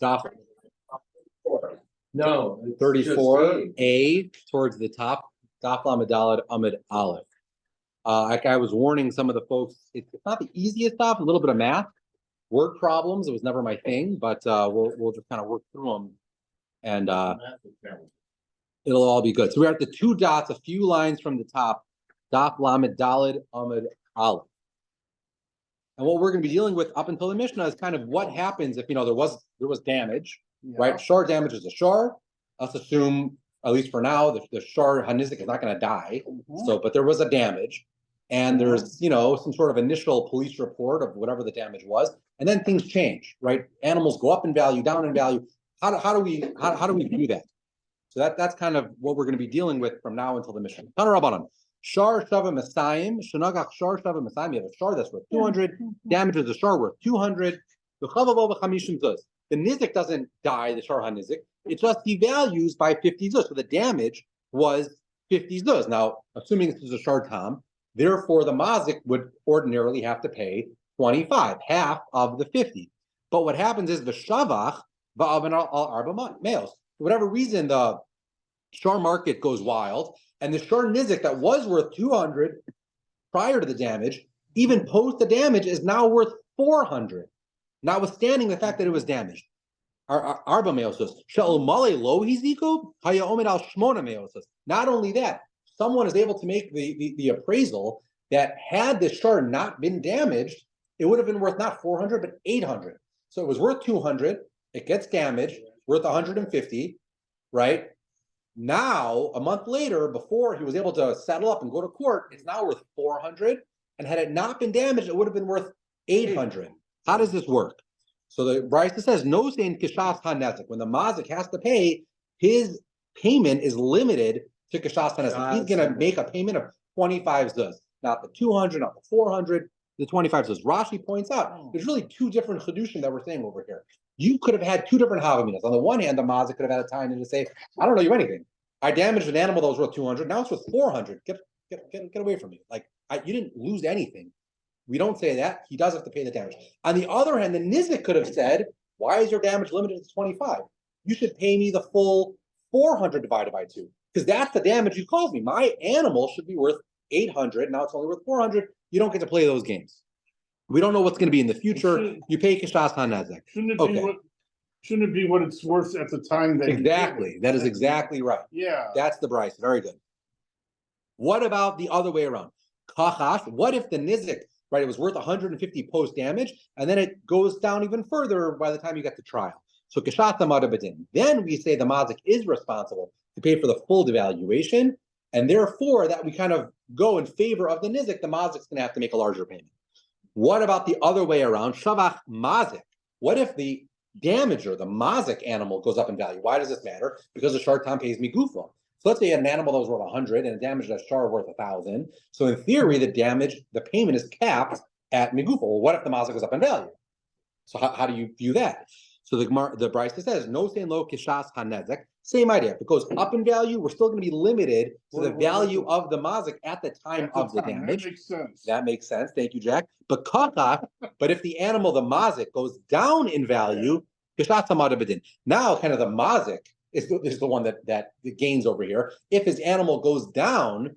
Daf No, 34A towards the top. Daf Lamed Amid Aleph. Like I was warning some of the folks, it's not the easiest stuff. A little bit of math, word problems. It was never my thing, but we'll just kind of work through them, and it'll all be good. So we're at the two dots, a few lines from the top. Daf Lamed Daled Amid Aleph. And what we're going to be dealing with up until the Mishnah is kind of what happens if there was damage, right? Shar damage is a shar. Let's assume, at least for now, the shar hanizik is not going to die. So, but there was a damage, and there's some sort of initial police report of whatever the damage was, and then things change, right? Animals go up in value, down in value. How do we do that? So that's kind of what we're going to be dealing with from now until the Mishnah. Shar shava masayim, shenagach shar shava masayim. You have a shar that's worth 200. Damage is a shar worth 200. The nizik doesn't die, the shar hanizik. It just devalues by 50 zuz. So the damage was 50 zuz. Now, assuming this is a shar tam, therefore the mazik would ordinarily have to pay 25, half of the 50. But what happens is the shavach va'avan al arba males. For whatever reason, the shar market goes wild, and the shar nizik that was worth 200 prior to the damage, even post the damage, is now worth 400, notwithstanding the fact that it was damaged. Arba meosos. Shalomale lo hiziko haya omed al shmona meosos. Not only that, someone is able to make the appraisal that had the shar not been damaged, it would have been worth not 400 but 800. So it was worth 200. It gets damaged, worth 150, right? Now, a month later, before he was able to settle up and go to court, it's now worth 400. And had it not been damaged, it would have been worth 800. How does this work? So the Brisa says, no saying kishas hanezik. When the mazik has to pay, his payment is limited to kishas hanezik. He's going to make a payment of 25 zuz. Not the 200, not the 400, the 25 zuz. Rashi points out, there's really two different chedushim that we're saying over here. You could have had two different havaminas. On the one hand, the mazik could have had a time to say, I don't know you anything. I damaged an animal that was worth 200. Now it's worth 400. Get away from me. You didn't lose anything. We don't say that. He does have to pay the damage. On the other hand, the nizik could have said, why is your damage limited to 25? You should pay me the full 400 divided by 2, because that's the damage you caused me. My animal should be worth 800. Now it's only worth 400. You don't get to play those games. We don't know what's going to be in the future. You pay kishas hanezek. Shouldn't it be what it's worth at the time that exactly? That is exactly right. Yeah, that's the Bryce. Very good. What about the other way around? Kachash. What if the nizik, right? It was worth 150 post damage, and then it goes down even further by the time you get to trial. So kishat badin. Then we say the mazik is responsible to pay for the full devaluation, and therefore that we kind of go in favor of the nizik. The mazik's going to have to make a larger payment. What about the other way around? Shavach mazik. What if the damager, the mazik animal, goes up in value? Why does this matter? Because the shar tam pays me gufo. So let's say you had an animal that was worth 100 and a damaged a shar worth 1,000. So in theory, the payment is capped at migufo. Well, what if the mazik goes up in value? So how do you view that? So the Brisa says, no saying lo kishas hanezek. Same idea. If it goes up in value, we're still going to be limited to the value of the mazik at the time of the damage. That makes sense. That makes sense. Thank you, Jack. But if the animal, the mazik, goes down in value, kishat badin. Now, kind of the mazik is the one that gains over here. If his animal goes down,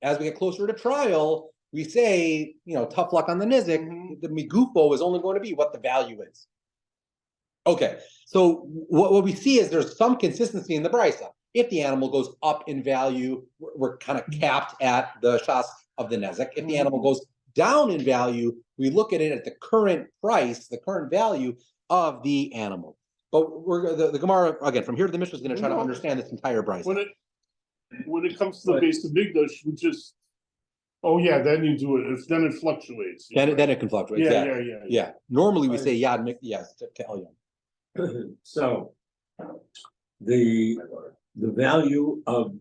as we get closer to trial, we say, tough luck on the nizik. The migufo is only going to be what the value is. Okay, so what we see is there's some consistency in the Brisa. If the animal goes up in value, we're kind of capped at the shas of the nezek. If the animal goes down in value, we look at it at the current price, the current value of the animal. But the Gemara, again, from here to the Mishnah is going to try to understand this entire Brisa. When it comes to the base of Migdash, we just, then you do it. Then it fluctuates. Then it can fluctuate. Yeah. Normally we say yad yes to elyon. So the value of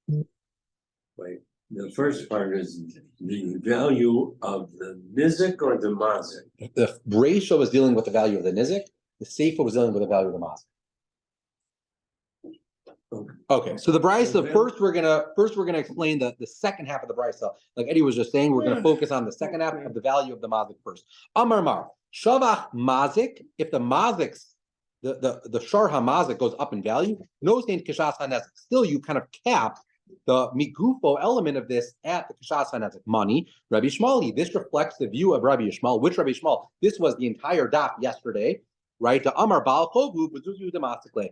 the first part is the value of the nizik or the mazik. The ratio was dealing with the value of the nizik. The seifa was dealing with the value of the mazik. Okay, so the Brisa, first we're gonna explain the second half of the Brisa. Like Eddie was just saying, we're gonna focus on the second half of the value of the mazik first. Amar Mar, Shavach mazik, if the mazik's the shar hamazik goes up in value, no stain kishas hanezik. Still, you kind of cap the migufo element of this at the kishas hanezik money. Rabbi Shmali, this reflects the view of Rabbi Yishmael. Which Rabbi Yishmael? This was the entire daf yesterday, right? The Amar Baal Chovu B'zuzu Damasichle.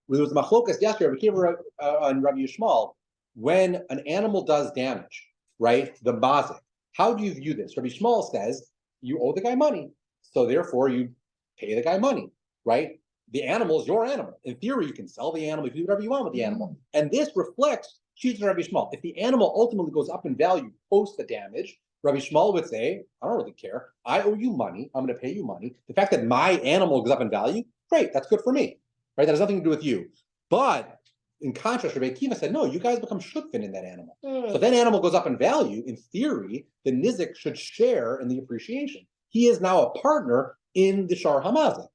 There was machlokas yesterday. We came on Rabbi Yishmael. When an animal does damage, right? The mazik. How do you view this? Rabbi Yishmael says you owe the guy money, so therefore you pay the guy money, right? The animal is your animal. In theory, you can sell the animal, you can do whatever you want with the animal. And this reflects Shita Rabbi Yishmael. If the animal ultimately goes up in value post the damage, Rabbi Yishmael would say, I don't really care. I owe you money. I'm going to pay you money. The fact that my animal goes up in value, great, that's good for me, right? That has nothing to do with you. But in contrast, Rabbi Akiva said, no, you guys become shutfin in that animal. So if that animal goes up in value, in theory, the nizik should share in the appreciation. He is now a partner in the shar hamazik.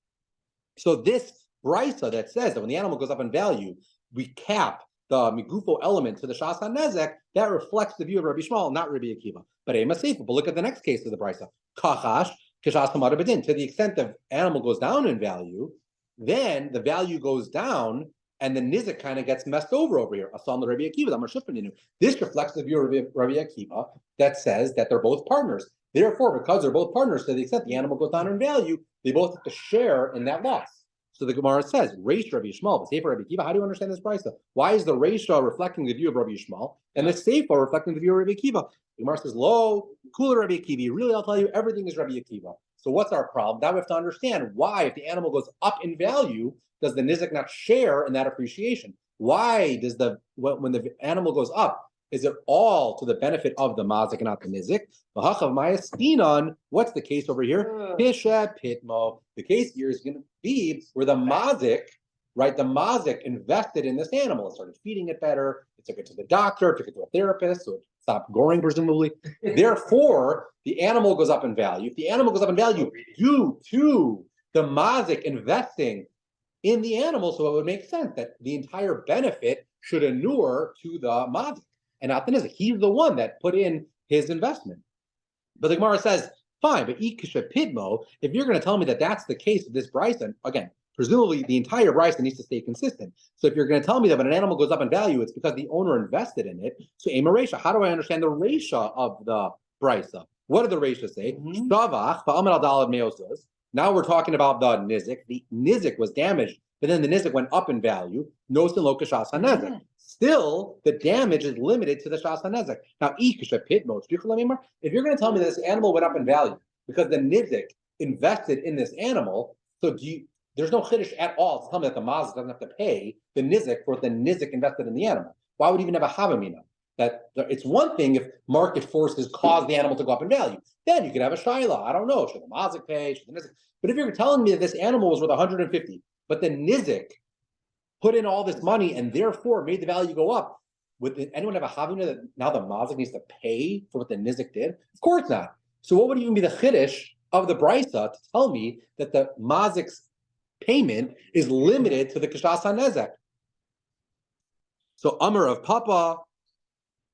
So this brisa that says that when the animal goes up in value, we cap the migufo element to the shas hanezek, that reflects the view of Rabbi Shmuel, not Rabbi Akiva. But Ema Seifa, but look at the next case of the brisa. Kachash, kishas hamada bedin. To the extent the animal goes down in value, then the value goes down and the nizik kind of gets messed over here. Asam the Rabbi Akiva, this reflects the view of Rabbi Akiva that says that they're both partners. Therefore, because they're both partners, to the extent the animal goes down in value, they both have to share in that loss. So the Gemara says, Reish Rabbi Yishmael, the Sefer Rabbi Akiva. How do you understand this brisa? Why is the Reisha reflecting the view of Rabbi Yishmael and the Sefer reflecting the view of Rabbi Akiva? The Gemara says, Lo, cooler Rabbi Akiva. Really, I'll tell you, everything is Rabbi Akiva. So what's our problem? Now we have to understand why, if the animal goes up in value, does the nizik not share in that appreciation? Why does when the animal goes up, is it all to the benefit of the mazik and not the nizik? What's the case over here? Pisha pitmo. The case here is going to be where the mazik, right? The mazik invested in this animal. It started feeding it better. It took it to the doctor, took it to a therapist, so it stopped goring, presumably. Therefore, the animal goes up in value. If the animal goes up in value due to the mazik investing in the animal, so it would make sense that the entire benefit should inure to the mazik and not the nizik. He's the one that put in his investment. But the Gemara says, fine, but ikisha pidmo, if you're going to tell me that that's the case of this brisa, again, presumably the entire brisa needs to stay consistent. So if you're going to tell me that when an animal goes up in value, it's because the owner invested in it. So ema reisha, how do I understand the reisha of the brisa? What did the reisha say? Shavach va'amar al dalad meosuz. Now we're talking about the nizik. The nizik was damaged, but then the nizik went up in value. No sin lo kashas hanezik. Still, the damage is limited to the shas hanezik. Now, if you're going to tell me that this animal went up in value because the nizik invested in this animal, so there's no chiddush at all to tell me that the mazik doesn't have to pay the nizik for what the nizik invested in the animal. Why would he even have a havamina? That it's one thing if market forces cause the animal to go up in value. Then you could have a shaila. I don't know. Should the mazik pay? Should the nizik? But if you're telling me that this animal was worth 150, but the nizik put in all this money and therefore made the value go up, would anyone have a havamina that now the mazik needs to pay for what the nizik did? Of course not. So what would even be the chiddush of the brisa to tell me that the mazik's payment is limited to the kashas hanezek? So Amar of Papa.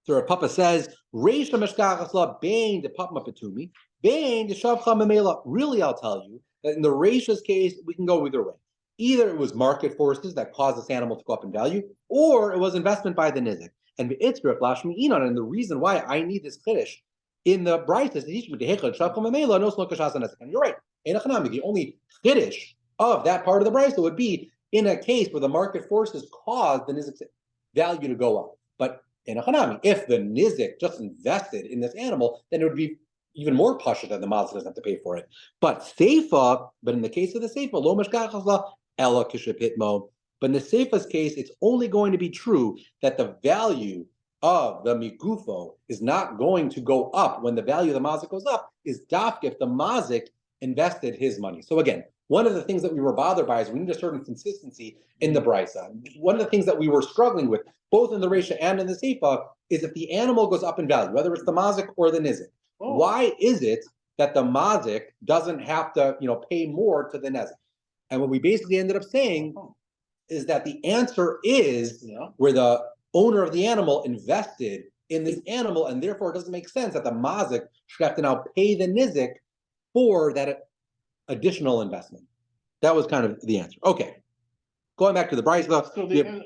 So Rav Papa says, Reisha meshkachasla bain de papma petumi, bain de shavcha memela. Really, I'll tell you that in the Reisha's case, we can go either way. Either it was market forces that caused this animal to go up in value, or it was investment by the nizik. And be'itzrach lashmi inan. And the reason why I need this chiddush in the brayta is to teach me the hechad shavcha memela no slo kashas hanezik. And you're right. The only chiddush of that part of the brayta would be in a case where the market forces caused the nizik's value to go up. But in a hanami, if the nizik just invested in this animal, then it would be even more pasha than the mazik doesn't have to pay for it. But seifa, but in the case of the seifa, lo meshkachasla ela kishapitmo. But in the seifa's case, it's only going to be true that the value of the migufo is not going to go up when the value of the mazik goes up. Is dafka if the mazik invested his money. So again, one of the things that we were bothered by is we need a certain consistency in the brisa. One of the things that we were struggling with, both in the Reisha and in the Seifa, is if the animal goes up in value, whether it's the mazik or the nizik. Why is it that the mazik doesn't have to, pay more to the nizik? And what we basically ended up saying is that the answer is where the owner of the animal invested in this animal, and therefore it doesn't make sense that the mazik should have to now pay the nizik for that additional investment. That was kind of the answer. Okay. Going back to the Brisa. So we have-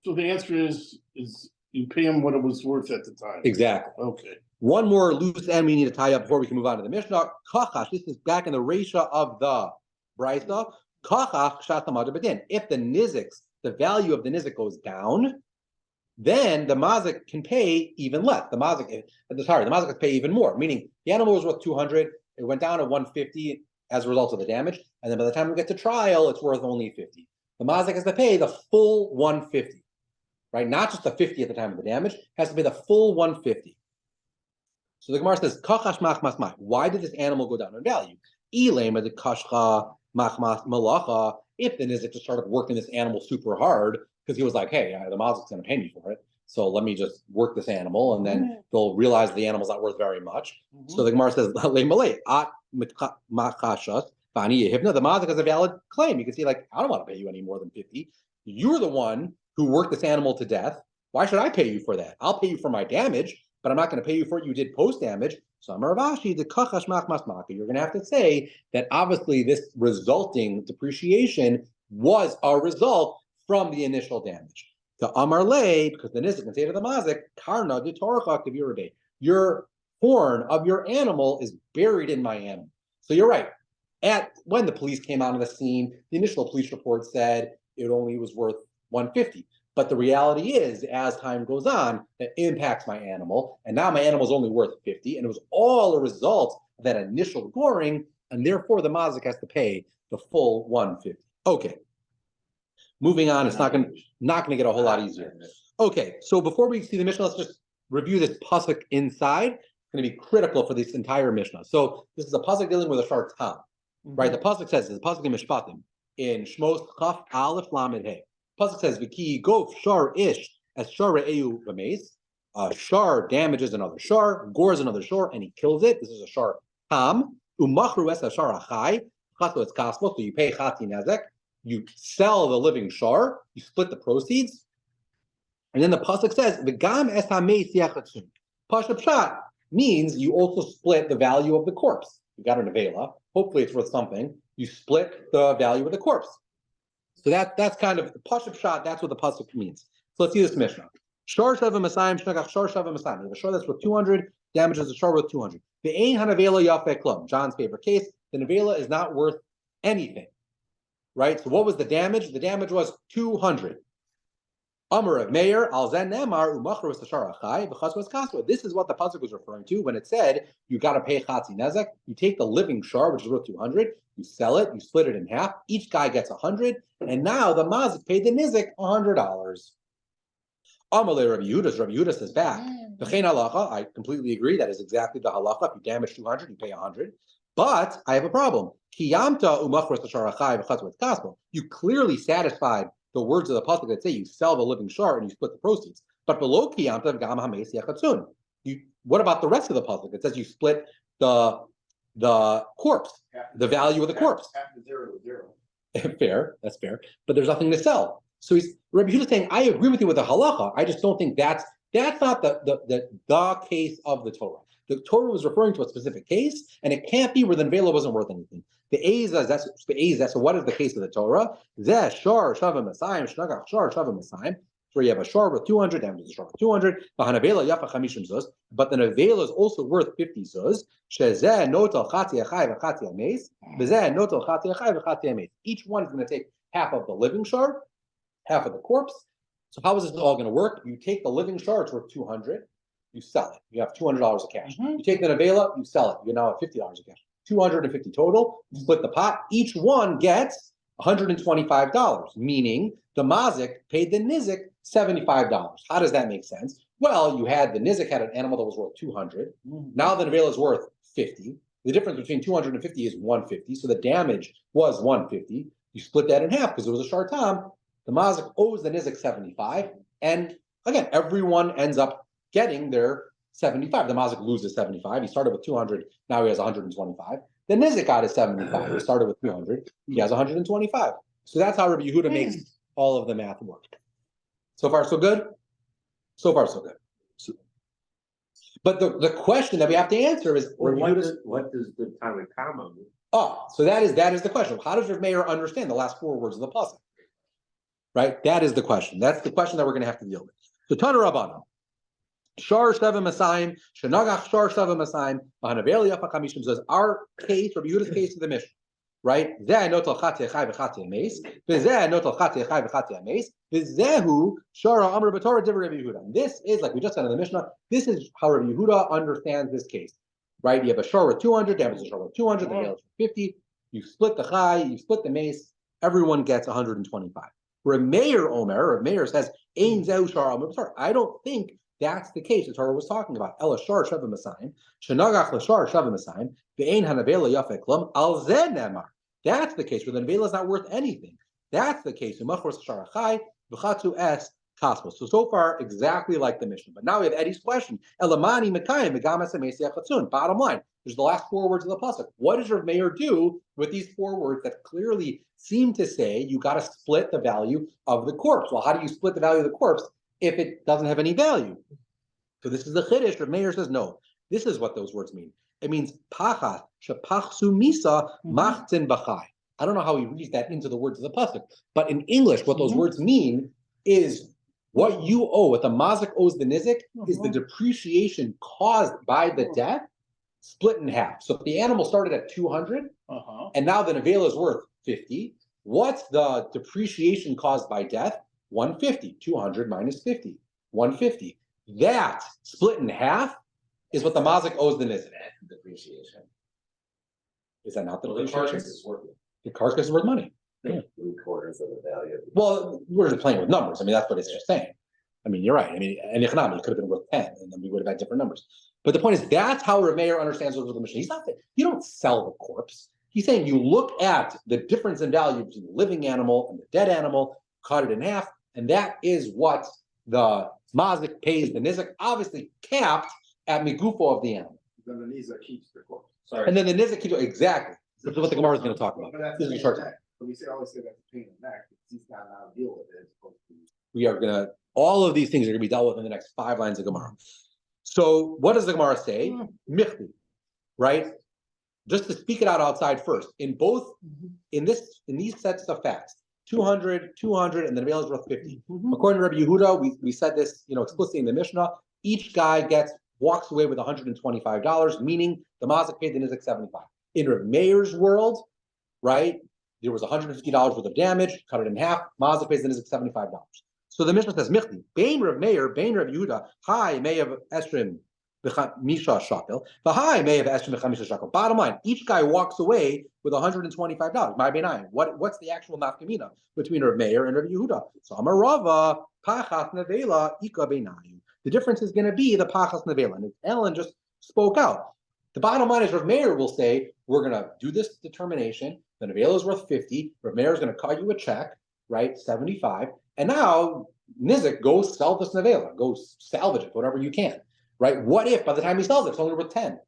the answer is you pay him what it was worth at the time. exactly. Okay. One more loose end we need to tie up before we can move on to the Mishnah. Kachash, this is back in the Resha of the Brisa. Kachach shatamad bedin. If the niziks, the value of the nizik goes down, then the mazik can pay even less. The mazik can pay even more. Meaning the animal was worth 200, it went down to 150 as a result of the damage, and then by the time we get to trial, it's worth only 50. The mazik has to pay the full 150, right? Not just the 50 at the time of the damage, has to pay the full 150. So the Gemara says, "Kachash machmas mai." Why did this animal go down in value? Ilema de kashcha machmas malacha. If the nizik just started working this animal super hard because he was like, "Hey, the mazik's going to pay me for it, so let me just work this animal," and then they'll realize the animal's not worth very much. So the Gemara says, "Le malay at machashas bani yehivna." The mazik has a valid claim. You can see, like, I don't want to pay you any more than 50. You're the one who worked this animal to death. Why should I pay you for that? I'll pay you for my damage, but I'm not going to pay you for what you did post damage. So Amaravashi, the kachash machmasmaka, you're going to have to say that obviously this resulting depreciation was a result from the initial damage. To Amarle, because the nizik can say to the mazik, karna de torcha kavirabe. Your horn of your animal is buried in my animal. So you're right. When the police came out on the scene, the initial police report said it only was worth 150. But the reality is, as time goes on, it impacts my animal, and now my animal is only worth 50, and it was all a result of that initial goring, and therefore the mazik has to pay the full 150. Okay. Moving on, it's not going to get a whole lot easier. Okay, so before we see the Mishnah, let's just review this pasuk inside. It's going to be critical for this entire Mishnah. So this is a pasuk dealing with a shar tam, right? The pasuk says, the pasuk in Mishpatim, in Shmos Chaf Aleph Lamed Hey. Pasuk says, "V'ki gof shar ish as shar re'eu v'meis." Shar damages another shar, gores another shar, and he kills it. This is a shar tam. Umachru es shar achai. Chato es kasmo. So you pay chati nezek. You sell the living shar. You split the proceeds. And then the pasuk says, "V'gam es hameis yachatzun." Pashup pshat means you also split the value of the corpse. You got an avela. Hopefully, it's worth something. You split the value of the corpse. So that's kind of the pashup shot. That's what the pasuk means. So let's see this Mishnah. Shar shava masayim shnagach shar shava masayim. The shar that's worth 200 damages the shar worth 200. The ein hanavela yafeh klum. John's favorite case. The nevela is not worth anything, right? So what was the damage? The damage was 200. Amar of Meir al zen nemar umachru shar achai b'chas was kasva. This is what the pasuk was referring to when it said you got to pay chatzi nezek. You take the living shar, which is worth 200. You sell it. You split it in half. Each guy gets 100, and now the mazik paid the nizik $100. Amalei Rabbi Yehuda says back. V'chein halacha. I completely agree. That is exactly the halacha. If you damage 200, you pay 100. But I have a problem. Kiyamta umachru shar achai b'chas was kasva. You clearly satisfied the words of the pasuk that say you sell the living shar and you split the proceeds. But below kiyamta gam hameis yachatzun. What about the rest of the pasuk? It says you split the corpse, the value of the corpse. Fair, that's fair. But there's nothing to sell. So Rabbi Yehuda saying, I agree with you with the halacha. I just don't think that's not the case of the Torah. The Torah was referring to a specific case, and it can't be where the nevela wasn't worth anything. The Ezas, that's so what is the case of the Torah? Zeh shar shavim masayim shnagach shar shavim masayim. So you have a shar worth 200, damages a shar worth 200. V'hanavela yafa chamishim zuz, but the nevela is also worth 50 zuz. Shezeh notel chati achai v'chati ameis. V'zeh notel chati achai v'chati ameis. Each one is going to take half of the living shar, half of the corpse. So how is this all going to work? You take the living shar, it's worth 200. You sell it. You have $200 of cash. You take the nevela, you sell it. You now have $50 of cash. 250 total. You split the pot. Each one gets $125, meaning the mazik paid the nizik $75. How does that make sense? Well, the nizik had an animal that was worth 200. Now the nevela is worth 50. The difference between 200 and 50 is 150. So the damage was 150. You split that in half because it was a shar tam. The mazik owes the nizik 75. And again, everyone ends up getting their 75. The mazik loses 75. He started with 200. Now he has 125. The nizik got his 75. He started with 200. He has 125. So that's how Rabbi Yehuda makes all of the math work. So far, so good? So far, so good. But the question that we have to answer is, What does the Tanakama Oh, so that is the question. How does Rav Meir understand the last four words of the pasuk? Right? That is the question. That's the question that we're going to have to deal with. So Tana Rabbanan. Shar Sheva Masayim, Shanagach Shar Sheva Masayim, Mahanaveli Yafa Chamishim says our case, Rabbi Yehuda's case to the mission. Right? Zeh notel chati echai v'chati ames, v'zeh notel chati echai v'chati ames, v'zehu shara amr b'torah divrei Rabbi Yehuda. And this is, like we just said in the Mishnah, this is how Rabbi Yehuda understands this case. Right? You have a shar with 200, damage a shar with 200, the male is 50. You split the chai, you split the mace, everyone gets 125. Rav Meir says, Ein zehu shara amr b'torah. I don't think that's the case the Torah was talking about. Ela shar sheva masayim, shenagach l'shar sheva masayim, ve'ein hanavela yafeh klum, al zeh nemar. That's the case where the nevela is not worth anything. That's the case. Umachros shar achai, v'chatu es kasmos. So far, exactly like the mission. But now we have Eddie's question. Elamani mekayim megamas amesi achatzun. Bottom line, there's the last four words of the pasuk. What does Rav Meir do with these four words that clearly seem to say you got to split the value of the corpse? Well, how do you split the value of the corpse if it doesn't have any value? So this is the chiddush. Rav Meir says, no, this is what those words mean. It means pachas shepachsu misa machtzin b'chai. I don't know how he reads that into the words of the pasuk, but in English, what those words mean is what you owe, what the mazik owes the nizik, is the depreciation caused by the death split in half. So if the animal started at 200, and now the nevela is worth 50, what's the depreciation caused by death? 150. 200 minus 50. 150. That split in half is what the mazik owes the nizik. Depreciation. Is that not the Well, the depreciation? carcass is worth The carcass is worth money. three quarters of the value. Well, we're just playing with numbers. I mean, that's what it's just saying. I mean, you're right. I mean, in economics, it could have been worth 10, and then we would have had different numbers. But the point is, that's how Rav Meir understands the mission. He's not saying you don't sell the corpse. He's saying you look at the difference in value between the living animal and the dead animal, cut it in half, and that is what the mazik pays the nizik, obviously capped at migufo of the animal. Then the nizik keeps the corpse. Sorry. And then the nizik keeps exactly. This is what the Gemara is going to talk about. But that's This is the a pain short in the time. neck. But we always say that's a pain in the neck because he's got to deal with it. As opposed to We are going to, all of these things are going to be dealt with in the next 5 lines of Gemara. So what does the Gemara say? Michti, right? Just to speak it out outside first. In these sets of facts, 200, 200, and the nevela is worth 50. According to Rabbi Yehuda, we said this, explicitly in the Mishnah, each guy walks away with $125, meaning the mazik paid the nizik 75. In Rav Meir's world, right, there was $150 worth of damage, cut it in half, mazik pays the nizik $75. So the Mishnah says, Michti, Bain Rav Meir, Bain Rav Yehuda, Hi, may have Esrim Misha Shakel, the Hi may have Esrim Misha Shakel. Bottom line, each guy walks away with $125. My benign. What's the actual nafkamina between Rav Meir and Rav Yehuda? So Amar Rava, Pachas Nevela, Ika Beinayu. The difference is going to be the Pachas Nevela. And Ellen just spoke out. The bottom line is Rav Meir will say, we're going to do this determination. The nevela is worth 50. Rav Meir is going to cut you a check, right? 75. And now nizik, go sell this nevela. Go salvage it, whatever you can, right? What if by the time he sells it, it's only worth 10?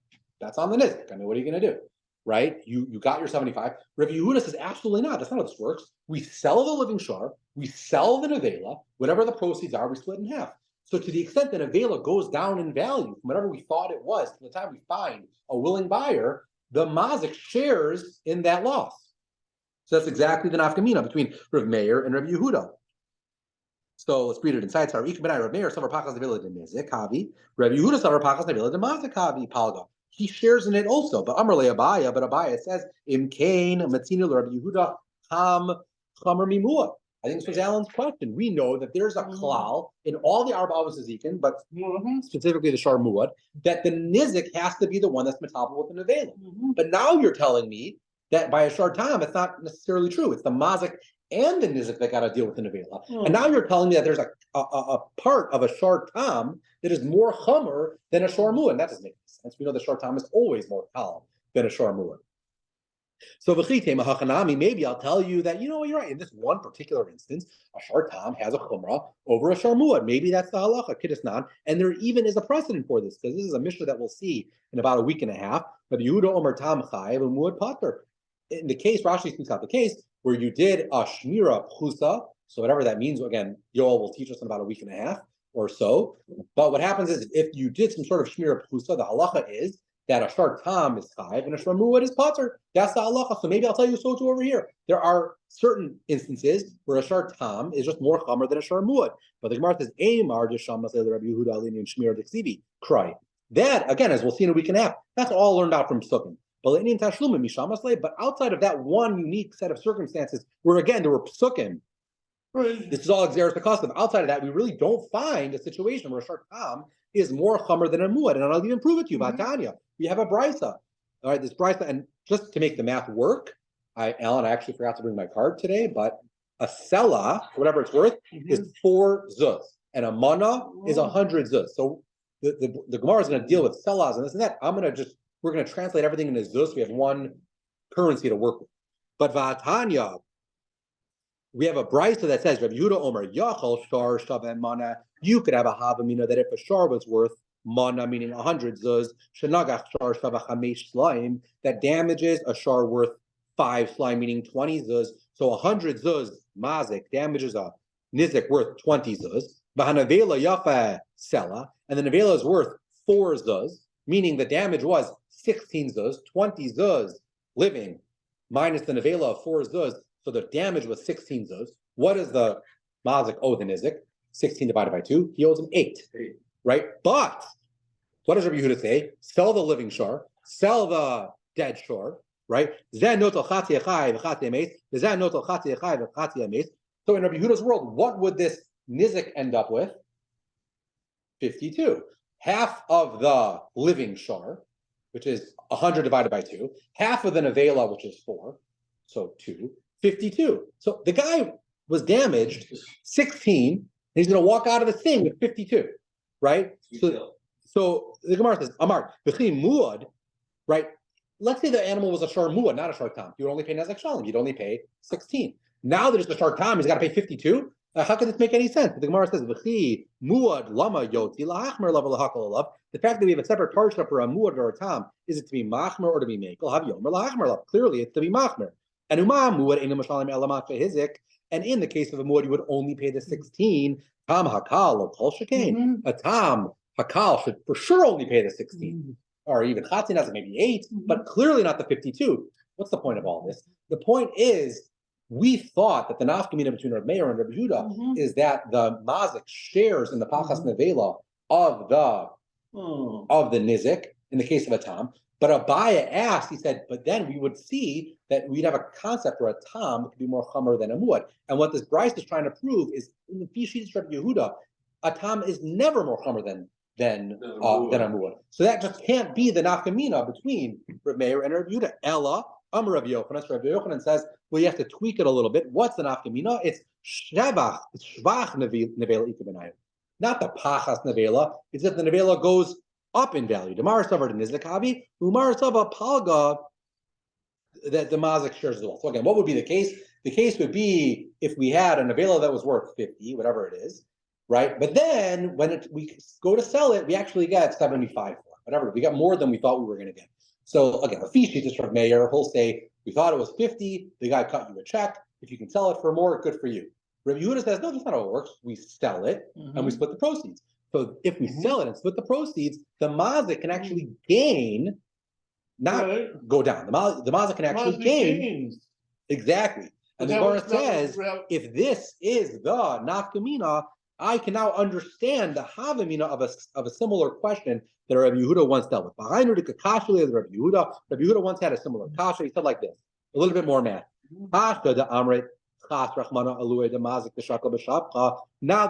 That's on the nizik. I mean, what are you going to do, right? You got your 75. Rav Yehuda says, absolutely not. That's not how this works. We sell the living shar. We sell the nevela. Whatever the proceeds are, we split in half. So to the extent that nevela goes down in value from whatever we thought it was to the time we find a willing buyer, the mazik shares in that loss. So that's exactly the nafkamina between Rav Meir and Rav Yehuda. So let's read it inside. Rav Meir savar pachas nevela de nizik havi. Rav Yehuda savar pachas nevela de mazik havi palga. He shares in it also. But Amrle Abaya, but Abaya says im kain matzinu Rav Yehuda ham chamer mimua. I think this was Alan's question. We know that there's a klal in all the Arba Avos Ezekin, but specifically the Shar Muad, that the nizik has to be the one that's metabel with the nevela. But now you're telling me that by a Shar Tam, it's not necessarily true. It's the mazik and the nizik that got to deal with the nevela. And now you're telling me that there's a part of a Shar Tam that is more chamer than a Shar Muad. And that doesn't make sense. We know the Shar Tam is always more kal than a Shar Muad. So maybe I'll tell you that, you're right. In this one particular instance, a shar tam has a chumrah over a shar muad. Maybe that's the halacha, kiddusnan. And there even is a precedent for this, because this is a mishnah that we'll see in about a week and a half. But Yehuda Omer Tam Chayev and Muad Pater. In the case, Rashi speaks out the case where you did a shmira pchusa, so whatever that means, again, Yoel will teach us in about a week and a half or so. But what happens is if you did some sort of shmira pchusa, the halacha is that a shar tam is chayv and a shar muad is pater. That's the halacha. So maybe I'll tell you so too over here. There are certain instances where a shar tam is just more chamer than a shar muad. But the Gemara says, "Eimar d'shamas Rabbi Yehuda alin shmir d'ksivi cry." That again, as we'll see in a week and a half, that's all learned out from Psukim. But outside of that one unique set of circumstances, where again there were Psukim, Right. this is all exeris custom. Outside of that, we really don't find a situation where a shar tam is more chamer than a muad. And I'll even prove it to you, Batanya. We have a brisa. All right, this brisa, and just to make the math work, Alan, I actually forgot to bring my card today, but a sela, whatever it's worth, is 4 zuz, and a mana is 100 zuz. So the Gemara is going to deal with selas and this and that. We're going to translate everything into zuz. We have one currency to work with. But Vatanya, we have a brisa that says, Rabbi Yehuda Omer, Yachal shar shaven mana. You could have a havamina that if a shar was worth mana, meaning 100 zuz, shenagach shar shava chamesh slime, that damages a shar worth 5 slime, meaning 20 zuz. So 100 zuz mazik damages a nizik worth 20 zuz. Bahanavela yafa sela, and the nevela is worth 4 zuz, meaning the damage was 16 zuz, 20 zuz living, minus the nevela of 4 zuz. So the damage was 16 zuz. What does the mazik owe the nizik? 16 divided by 2. He owes him 8. Right? But what does Rabbi Yehuda say? Sell the living shar, sell the dead shar, right? So in Rabbi Yehuda's world, what would this nizik end up with? 52. Half of the living shar, which is 100 divided by 2, half of the nevela, which is 4, so 2, 52. So the guy was damaged 16, and he's going to walk out of the thing with 52, right? So the Gemara says, Amar, muad, right? Let's say the animal was a shar muad, not a shar tam. You would only pay nezek shalom. You'd only pay 16. Now that it's a shar tam, he's got to pay 52. How could this make any sense? The Gemara says, muad lama yoti lahachmer level lahakal. The fact that we have a separate parsha for a muad or a tam, is it to be machmer or to be mekel? Have yomer lahachmer. Clearly, it's to be machmer. And and in the case of a muad, you would only pay the 16. Tam hakal or kol shekain. A tam hakal should for sure only pay the 16, or even chatzin has maybe 8, but clearly not the 52. What's the point of all this? The point is, we thought that the nafkamina between Rabbi Meir and Rabbi Yehuda is that the mazik shares in the pachas nevela of the nizik in the case of a tam. But Abaya asked, he said, but then we would see that we'd have a concept where a tam could be more chamer than a muad. And what this Bryce is trying to prove is in the Pishis Rabbi Yehuda, a tam is never more chamer than a muad. So that just can't be the nafkamina between Rabbi Meir and Rabbi Yehuda. Ella, Rabbi Yochanan. So Rabbi Yochanan says, well, you have to tweak it a little bit. What's the nafkamina? It's shvach nevela ikabenayim. Not the pachas nevela. It's that the nevela goes up in value. Demar Savar to Nizakabi, Umar Sava Palga, that the mazik shares as well. So again, what would be the case? The case would be if we had a nevela that was worth 50, whatever it is, right? But then when we go to sell it, we actually get 75 for it, whatever. We got more than we thought we were going to get. So again, a fee sheet is from Mayor. He'll say, we thought it was 50. The guy cut you a check. If you can sell it for more, good for you. Rabbi Yehuda says, no, that's not how it works. We sell it and we split the proceeds. So if we sell it and split the proceeds, the mazik can actually gain, not go down. The mazik can actually gain. Exactly. And the Gemara says, if this is the nafkamina, I can now understand the havamina of a similar question that Rabbi Yehuda once dealt with. Rabbi Yehuda once had a similar kasha. He said like this, a little bit more math. Now that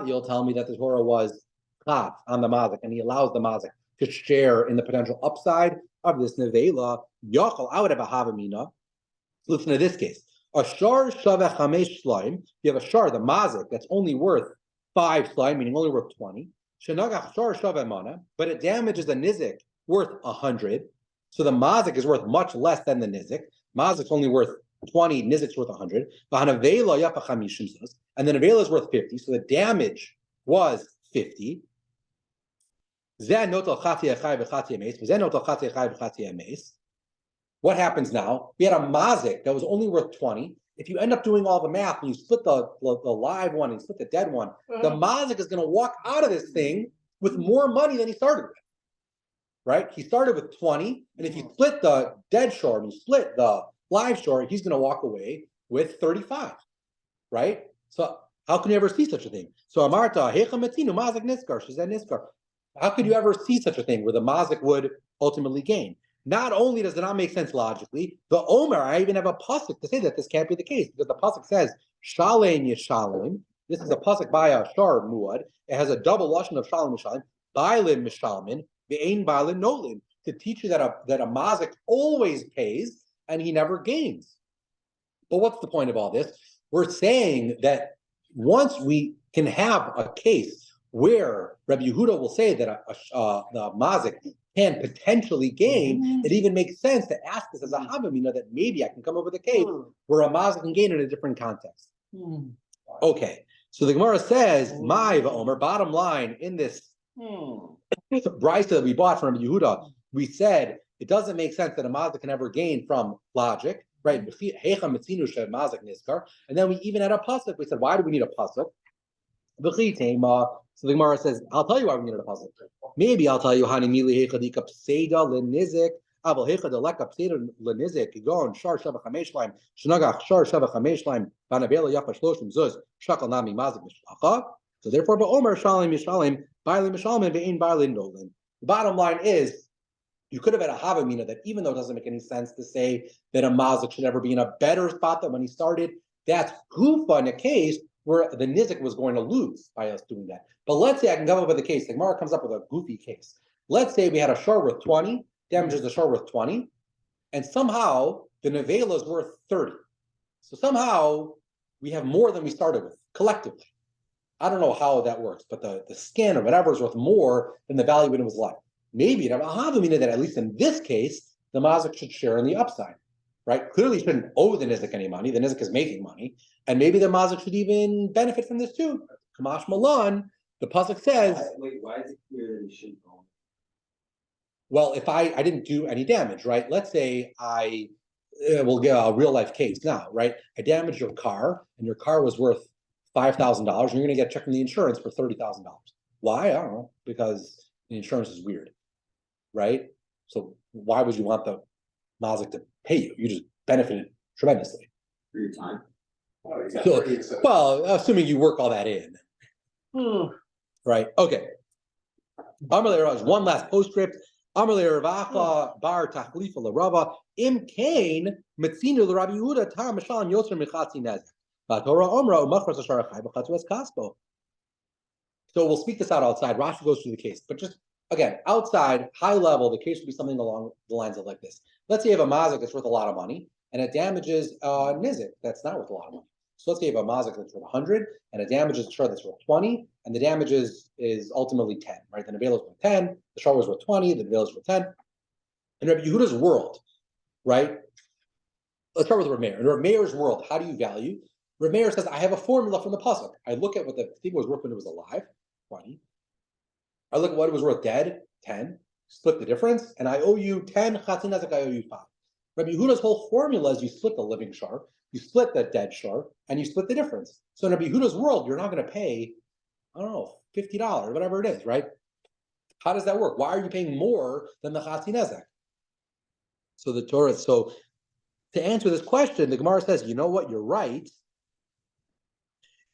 you'll tell me that the Torah was chaf on the mazik, and he allows the mazik to share in the potential upside of this nevela, yachal, I would have a havamina. Listen to this case. A shar shaveh chamesh slime. You have a shar, the mazik, that's only worth 5 slime, meaning only worth 20. Shenagach shar shaveh mana, but it damages a nizik worth 100. So the mazik is worth much less than the nizik. Mazik's only worth 20, nizik's worth 100. And the nevela is worth 50. So the damage was 50. What happens now? We had a mazik that was only worth 20. If you end up doing all the math and you split the live one and split the dead one, the mazik is going to walk out of this thing with more money than he started with. right? He started with 20, and if you split the dead shore and you split the live shore, he's going to walk away with 35, right? So how can you ever see such a thing? So Amarta, Hecha Matzinu, Mazik Niskar, Shizan Niskar. How could you ever see such a thing where the Mazik would ultimately gain? Not only does it not make sense logically, the Omer, I even have a pasuk to say that this can't be the case, because the pasuk says, Shalem Yishalem. This is a pasuk by a Shar Muad. It has a double lashon of Shalem Yishalem, Bailim Mishalmin, Ve'ein Bailim Nolin, to teach you that a Mazik always pays and he never gains. But what's the point of all this? We're saying that once we can have a case where Rabbi Yehuda will say that the mazik can potentially gain, it even makes sense to ask this as a havamina that maybe I can come up with a case where a mazik can gain in a different context. Okay, so the Gemara says, "My Omer." Bottom line in this brisa that we bought from Yehuda, we said it doesn't make sense that a mazik can ever gain from logic. Right, and then we even had a pasuk. We said, why do we need a pasuk? So the Gemara says, I'll tell you why we need a pasuk. Maybe I'll tell you, Hani mili hechadika pseida lenizik, aval hechad aleka pseida lenizik, gon shar shava chamesh laim, shnagach shar shava chamesh laim, banavela yafa shloshim zuz, shakal nami mazik mishpacha. So therefore, ba'omer shalim mishalim, bailim mishalim, ve'in bailim dolin. The bottom line is, you could have had a havamina that even though it doesn't make any sense to say that a mazik should ever be in a better spot than when he started, that's gufa in a case where the nizik was going to lose by us doing that. But let's say I can come up with a case. The Gemara comes up with a goofy case. Let's say we had a shor worth 20, damages the shor worth 20, and somehow the nevela is worth 30. So somehow we have more than we started with collectively. I don't know how that works, but the skin or whatever is worth more than the value when it was live. Maybe it have mean that at least in this case, the mazik should share in the upside, right? Clearly, he shouldn't owe the nizik any money. The nizik is making money, and maybe the mazik should even benefit from this too. Kamash Malan, the pasuk says. Wait, why is it clear that he shouldn't owe? Well, if I didn't do any damage, right? Let's say I will get a real life case now, right? I damaged your car, and your car was worth $5,000, and you're going to get a check from the insurance for $30,000. Why? I don't know, because the insurance is weird. Right? So why would you want the mazik to pay you? You just benefited tremendously. For your time? So, well, assuming you work all that in. Right? Okay. One last postscript. Ravacha bar tachlifa l'rava im kain metzinu l'Rabbi Yehuda tam mishalim yoser mechatzi nezek. V'Torah omra umachras ashar achai b'chatzuas kaspo. So we'll speak this out outside. Rashi goes through the case, but just again, outside, high level, the case would be something along the lines of like this. Let's say you have a mazik that's worth a lot of money, and it damages nizik that's not worth a lot of money. So let's say you have a mazik that's worth 100, and it damages a shor that's worth 20, and the damages is ultimately 10, right? The nevela is worth 10, the shor was worth 20, the nevela is worth 10. In Rabbi Yehuda's world, right? Let's start with Rav Meir. In Rav Meir's world, how do you value? Rav Meir says, I have a formula from the pasuk. I look at what the thing was worth when it was alive, 20. I look at what it was worth dead, 10, split the difference, and I owe you 10, chatzin nezek, I owe you 5. Rabbi Yehuda's whole formula is you split the living shor, you split the dead shor, and you split the difference. So in Rabbi Yehuda's world, you're not going to pay, I don't know, $50, whatever it is, right? How does that work? Why are you paying more than the chatzin nezek? So the Torah, so to answer this question, the Gemara says, you know what, you're right.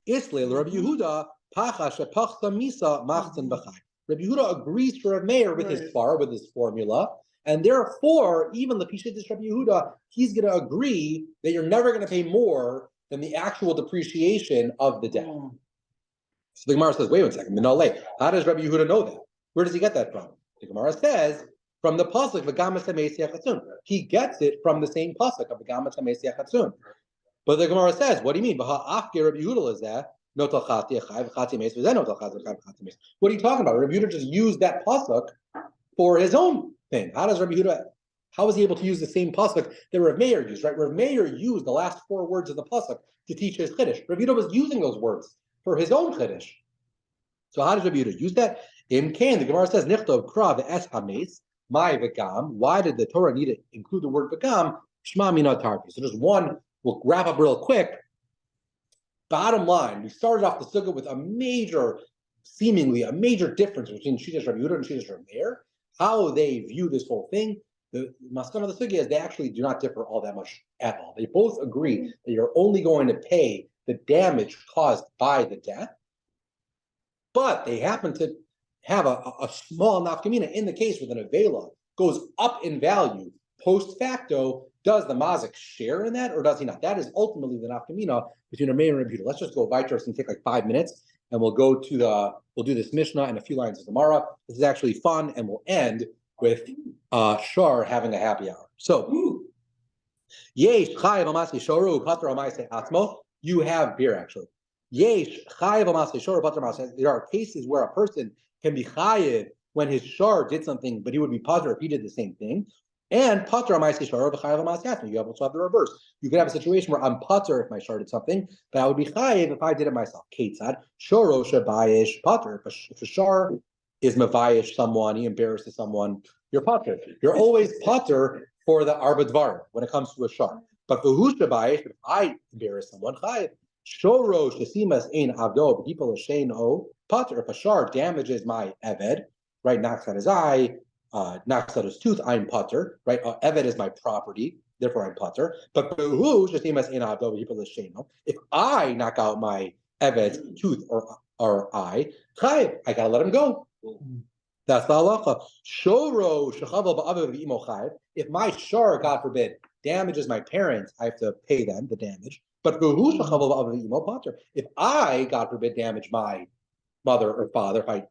Islay Rabbi Yehuda, pacha shepachta misa machzin b'chai. Rabbi Yehuda agrees to Rav Meir with his with his formula, and therefore, even the Pishitis Rabbi Yehuda, he's going to agree that you're never going to pay more than the actual depreciation of the debt. So the Gemara says, wait 1 second, how does Rabbi Yehuda know that? Where does he get that from? The Gemara says, from the pasuk v'gamas hamesiach hatzun. He gets it from the same pasuk of v'gamas hamesiach hatzun. But the Gemara says, what do you mean? What are you talking about? Rabbi Yehuda just used that pasuk for his own thing. How does Rabbi Yehuda, how was he able to use the same pasuk that Rav Meir used, right? Rav Meir used the last 4 words of the pasuk to teach his chiddush. Rabbi Yehuda was using those words for his own chiddush. So how does Rabbi Yehuda use that? Im kain, the Gemara says, nichtov kra ve'es hames, my v'gam. Why did the Torah need to include the word v'gam? Shema mina tarvi. So just one. We'll wrap up real quick. Bottom line, we started off the sukkah with seemingly a major difference between Shittas Rabbi Yehuda and Shittas Rabbi Meir. how they view this whole thing, the maskana of the sugya is they actually do not differ all that much at all. They both agree that you're only going to pay the damage caused by the death, but they happen to have a small nafkamina in the case where the nevela goes up in value post facto. Does the mazik share in that or does he not? That is ultimately the nafkamina between a main and a Rebuta. Let's just go weiter. It's going to take like 5 minutes, and we'll do this Mishnah and a few lines of Gemara. This is actually fun, and we'll end with Shar having a happy hour. So, yesh chayav amasi shoru pater amaise atmo. You have beer actually. Yesh chayav amasi shoru pater amaise. There are cases where a person can be chayav when his shar did something, but he would be pater if he did the same thing. And pater amaisi shar b'chayav amasi atmo. You also have the reverse. You could have a situation where I'm pater if my shar did something, but I would be chayav if I did it myself. Ketzad shoro shabayish pater. If a shar is mavayish someone, he embarrasses someone, you're pater. You're always pater for the arba dvar when it comes to a shar. But for who's shabayish, if I embarrass someone, chayav. Shoro shesimas ein avdo b'dipol shein o pater. If a shar damages my eved, right, knocks out his eye, knocks out his tooth, I'm putter, right? Eved is my property, therefore I'm putter. But if I knock out my Eved's tooth or eye, I gotta let him go. That's the halacha. If my shar, God forbid, damages my parents, I have to pay them the damage. But if I, God forbid, damage my mother or father, if I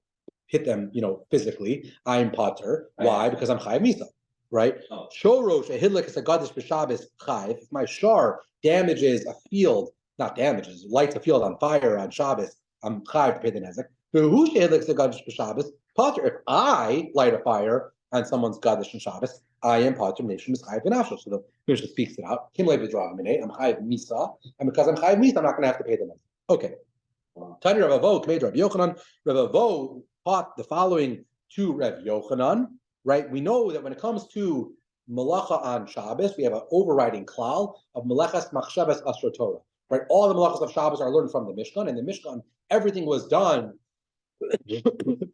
hit them, physically, I'm pater. Why? Because I'm chayav misa, right? Shorosh a hidlik is a gadish b'Shabbos chayav. If my shar damages a field, not damages, lights a field on fire on Shabbos, I'm chayav to pay the nezek. V'hu shehidlik is a gadish b'Shabbos pater. If I light a fire on someone's gadish on Shabbos, I am pater. Nation is chayav v'nafsho. So the Mishnah speaks it out. Kim lev v'drav minay. I'm chayav misa, and because I'm chayav misa, I'm not going to have to pay the nezek. Okay. Tani Rav Avo, K'mei Rav Yochanan. Rav Avo taught the following to Rav Yochanan, right? We know that when it comes to malacha on Shabbos, we have an overriding klal of malachas machshavas asra Torah, right? All the malachas of Shabbos are learned from the Mishkan, and the Mishkan, everything was done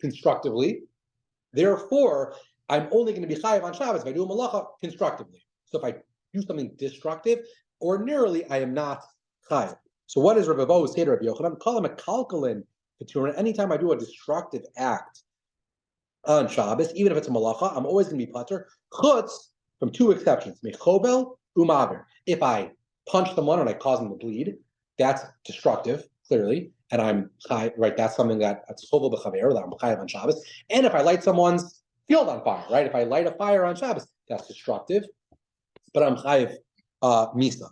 constructively. Therefore, I'm only going to be chayav on Shabbos if I do a malacha constructively. So if I do something destructive, ordinarily I am not chayav. So what is Rav Avo say to Rav Yochanan? Call him a kalkalin. Anytime I do a destructive act on Shabbos, even if it's a malacha, I'm always going to be pater. Chutz, from 2 exceptions, mechobel umaver. If I punch someone and I cause them to bleed, that's destructive, clearly, and I'm chayav, right? That's something that's chovel b'chaver, that I'm chayav on Shabbos. And if I light someone's field on fire, right? If I light a fire on Shabbos, that's destructive, but I'm chayav misa.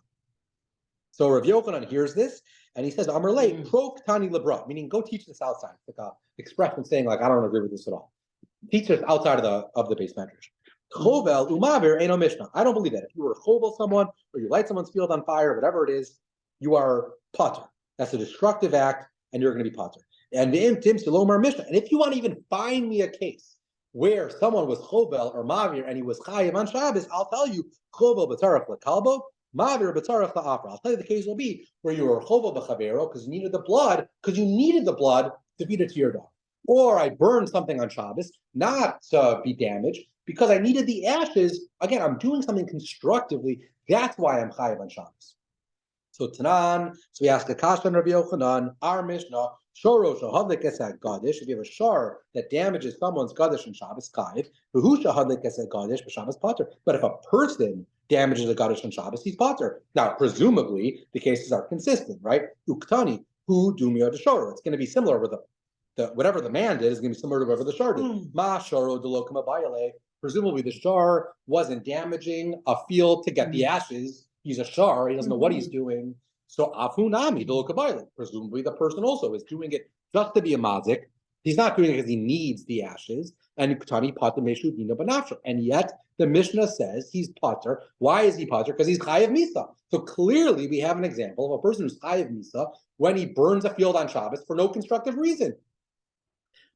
So Rav Yochanan hears this, and he says, Amar lei, pro ktani lebra, meaning go teach this outside. It's like an expression saying, like, I don't agree with this at all. Teach this outside of the base measures. Chovel umaver eno mishnah. I don't believe that. If you were to chovel someone, or you light someone's field on fire, whatever it is, you are pater. That's a destructive act, and you're going to be pater. And tim silomar mishnah. And if you want to even find me a case where someone was chovel or mavir, and he was chayiv on Shabbos, I'll tell you, chovel b'tarach lekalbo, Mavir b'tzarach la'afra. I'll tell you the case will be where you were chovel b'chavero because you needed the blood to feed it to your dog. Or I burned something on Shabbos, not to be damaged, because I needed the ashes. Again, I'm doing something constructively. That's why I'm chayav on Shabbos. So Tanan, so we ask a kasha on Rabbi Yochanan, our Mishnah, Shoro shahadlik esad gadish. If you have a shar that damages someone's gadish on Shabbos, chayiv. Who shahadlik esad gadish b'Shabbos pater. But if a person damages a gadish on Shabbos, he's pater. Now, presumably, the cases are consistent, right? Uktani, who dumio de shoro. It's going to be similar with the whatever the man did is going to be similar to whatever the shar did. Ma shoro delokama bayale. Presumably, the shar wasn't damaging a field to get the ashes. He's a shar. He doesn't know what he's doing. So afunami delokama. Presumably, the person also is doing it just to be a mazik. He's not doing it because he needs the ashes. And uktani pater meshu dina banafsho. And yet the Mishnah says he's pater. Why is he pater? Because he's chayav misa. So clearly we have an example of a person who's chayav misa when he burns a field on Shabbos for no constructive reason.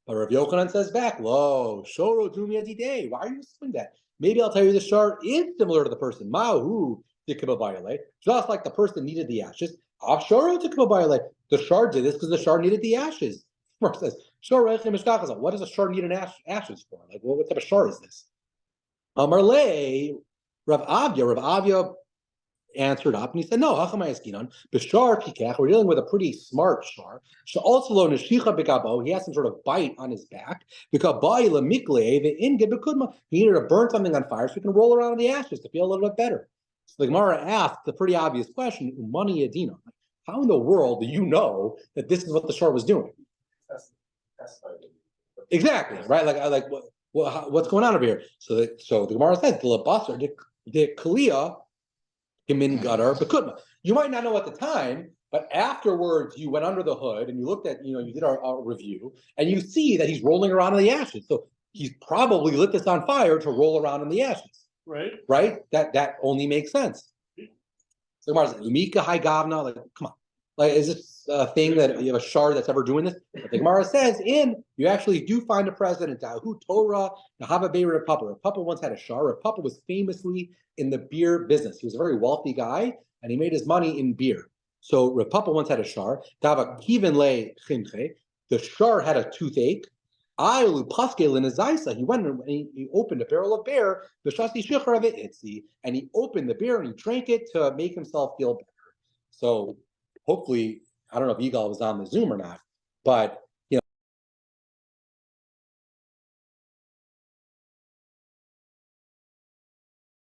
But Rav Yochanan says back, lo, shoro dumi adidei. Why are you assuming that? Maybe I'll tell you the shar is similar to the person. Mahu dikaba bayale. Just like the person needed the ashes. Shoro dikaba bayale. The shar did this because the shar needed the ashes. Says, What does a shor need an ashes for? Like, what type of shor is this? Amarle, Rav Avia answered up and he said, no, Bishar Pikach, we're dealing with a pretty smart shar. He has some sort of bite on his back. He needed to burn something on fire so he can roll around in the ashes to feel a little bit better. So the Gemara asked the pretty obvious question, Umani Adina. How in the world do you know that this is what the shar was doing? That's Exactly, right? What's going on over here? So the Gemara says, the Kalia Kimin Gadar Bekutma. You might not know at the time, but afterwards you went under the hood and you looked at, you did a review and you see that he's rolling around in the ashes. So he's probably lit this on fire to roll around in the ashes. Right? That only makes sense. So Gemara says, Mika Hai Gavna, like, come on. Like, is this a thing that you have a shard that's ever doing this? But the Gemara says, you actually do find a precedent. Who Torah, Nahava Beir Papa. Papa once had a shard. Papa was famously in the beer business. He was a very wealthy guy, and he made his money in beer. So Rav Papa once had a shar. Dava Kiven Le Chimche. The shar had a toothache. Ayu Paskel in his Zaisa. He went and he opened a barrel of beer. B'shasi Shechar Itzi, and he opened the beer and he drank it to make himself feel better. So hopefully, I don't know if Yigal was on the Zoom or not, but